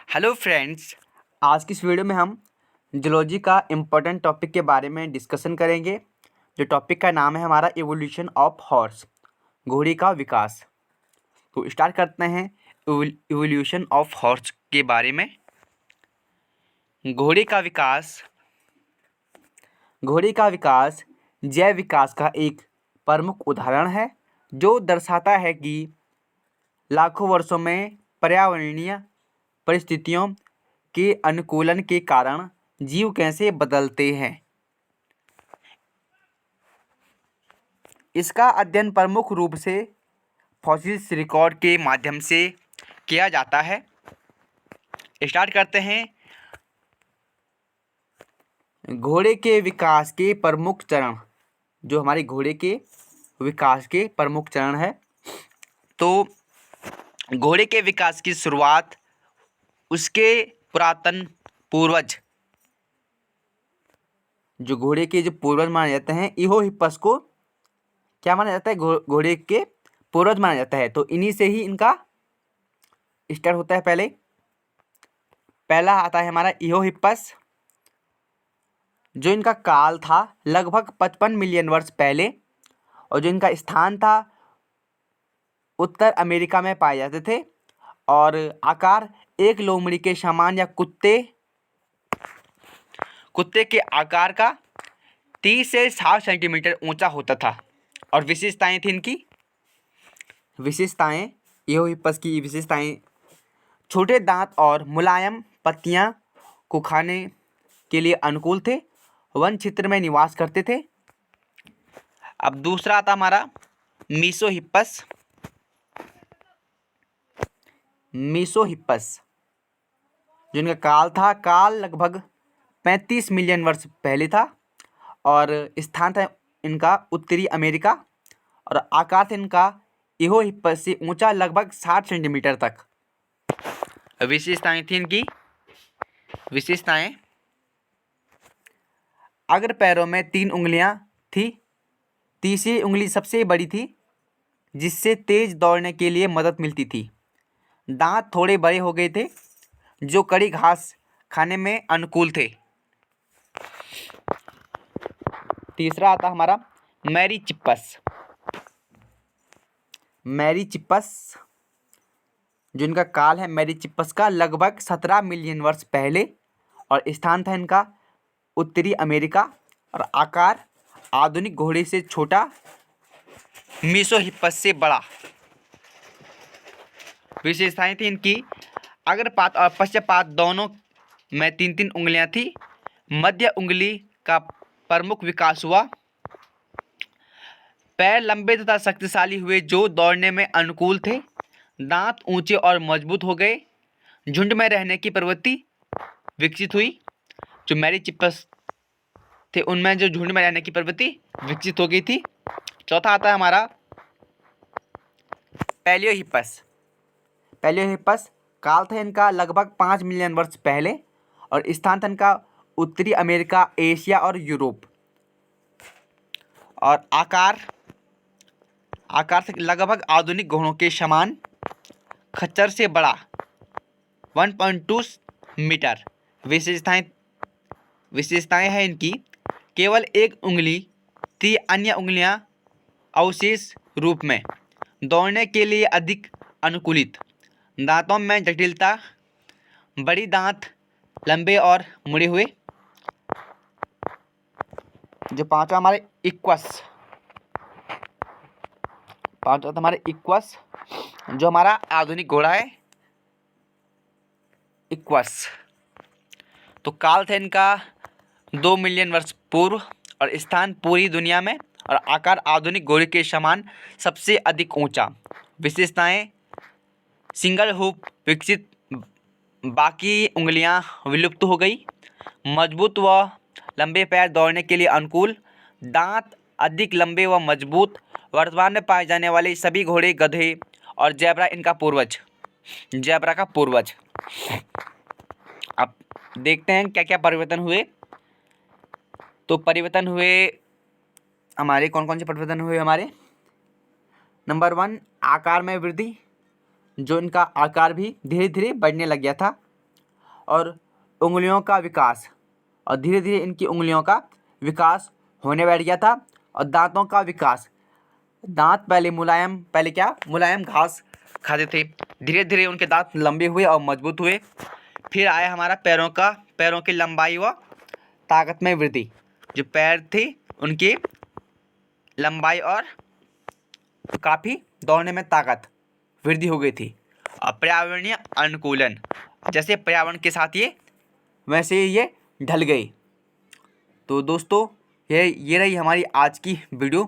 Hello friends, आज की इस वीडियो में हम जूलॉजी का इम्पोर्टेंट टॉपिक के बारे में डिस्कशन करेंगे। जो टॉपिक का नाम है हमारा इवोल्यूशन ऑफ हॉर्स, घोड़ी का विकास। तो स्टार्ट करते हैं इवोल्यूशन ऑफ हॉर्स के बारे में। घोड़े का विकास जैव विकास का एक प्रमुख उदाहरण है, जो दर्शाता है कि लाखों वर्षों में पर्यावरणीय परिस्थितियों के अनुकूलन के कारण जीव कैसे बदलते हैं। इसका अध्ययन प्रमुख रूप से फॉसिल्स रिकॉर्ड के माध्यम से किया जाता है। स्टार्ट करते हैं। घोड़े के विकास के प्रमुख चरण, जो हमारे घोड़े के विकास के प्रमुख चरण है। तो घोड़े के विकास की शुरुआत उसके पुरातन पूर्वज, जो घोड़े के जो पूर्वज माने जाते हैं, इहो हिप्पस को क्या माना जाता है? घोड़े के पूर्वज माना जाता है। तो इन्हीं से ही इनका स्टार्ट होता है। पहला आता है हमारा इहो हिप्पस, जो इनका काल था लगभग 55 मिलियन वर्ष पहले, और जो इनका स्थान था उत्तर अमेरिका में पाए जाते थे, और आकार एक लोमड़ी के समान या कुत्ते के आकार का 30 से 60 सेंटीमीटर ऊंचा होता था। और विशेषताएं थी इनकी, इहो हिप्पस की विशेषताएं: छोटे दांत और मुलायम पत्तियां को खाने के लिए अनुकूल थे, वन क्षेत्र में निवास करते थे। अब दूसरा आता हमारा मीसोहिप्पस। जिनका काल लगभग 35 मिलियन वर्ष पहले था, और स्थान था इनका उत्तरी अमेरिका, और आकार था इनका इहो हिप्पस से ऊंचा लगभग 60 सेंटीमीटर तक। विशेषताएं थी इनकी। अग्र पैरों में 3 उंगलियां थी, तीसरी उंगली सबसे बड़ी थी, जिससे तेज दौड़ने के लिए मदद मिलती थी। दांत थोड़े बड़े हो गए थे, जो कड़ी घास खाने में अनुकूल थे। तीसरा आता हमारा मैरीचिप्पस, जो इनका काल है मैरीचिप्पस का लगभग 17 मिलियन वर्ष पहले, और स्थान था इनका उत्तरी अमेरिका, और आकार आधुनिक घोड़े से छोटा, मीसोहिप्पस से बड़ा। विशेषताएं थी इनकी। अग्रपात और पश्चपात दोनों में 3-3 उंगलियां थी। मध्य उंगली का प्रमुख विकास हुआ। पैर लंबे तथा शक्तिशाली हुए, जो दौड़ने में अनुकूल थे। दांत ऊंचे और मजबूत हो गए। झुंड में रहने की प्रवृत्ति विकसित हुई। जो मैरीचिप्पस थे, उनमें जो झुंड में रहने की प्रवृत्ति विकसित हो गई थी। चौथा आता है हमारा पैलियोहिप्पस। काल था इनका लगभग 5 मिलियन वर्ष पहले, और स्थान था इनका उत्तरी अमेरिका, एशिया और यूरोप, और आकार से लगभग आधुनिक घोड़ों के समान, खच्चर से बड़ा, 1.2 मीटर। विशेषताएं हैं इनकी। केवल एक उंगली थी, अन्य उंगलियां अवशेष रूप में, दौड़ने के लिए अधिक अनुकूलित। दांतों में जटिलता, बड़ी दांत लंबे और मुड़े हुए। जो पांचवा हमारे इक्वस, जो हमारा आधुनिक घोड़ा है इक्वस। तो काल था इनका 2 मिलियन वर्ष पूर्व, और स्थान पूरी दुनिया में, और आकार आधुनिक घोड़े के समान, सबसे अधिक ऊंचा। विशेषताएं: सिंगल हूप विकसित, बाकी उंगलियां विलुप्त हो गई। मजबूत व लंबे पैर, दौड़ने के लिए अनुकूल। दांत अधिक लंबे व मजबूत। वर्तमान में पाए जाने वाले सभी घोड़े, गधे और ज़ेब्रा का पूर्वज। अब देखते हैं क्या क्या परिवर्तन हुए। तो परिवर्तन हुए हमारे, कौन कौन से परिवर्तन हुए हमारे? नंबर 1, आकार में वृद्धि, जो इनका आकार भी धीरे धीरे बढ़ने लग गया था। और उंगलियों का विकास, और धीरे धीरे इनकी उंगलियों का विकास होने बैठ गया था। और दांतों का विकास, दांत पहले क्या मुलायम घास खाते थे, धीरे धीरे उनके दांत लंबे हुए और मजबूत हुए। फिर आया हमारा पैरों की लंबाई व ताकत में वृद्धि। जो पैर थे उनकी लंबाई और काफ़ी दौड़ने में ताकत वृद्धि हो गई थी। और पर्यावरणीय अनुकूलन, जैसे पर्यावरण के साथ ये वैसे ही ये ढल गई। तो दोस्तों ये रही हमारी आज की video.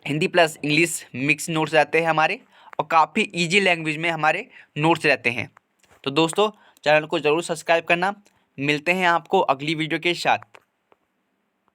Hindi plus English mix notes रहते हैं हमारे, और काफ़ी इजी लैंग्वेज में हमारे नोट्स रहते हैं। तो दोस्तों चैनल को ज़रूर सब्सक्राइब करना। मिलते हैं आपको अगली वीडियो के साथ।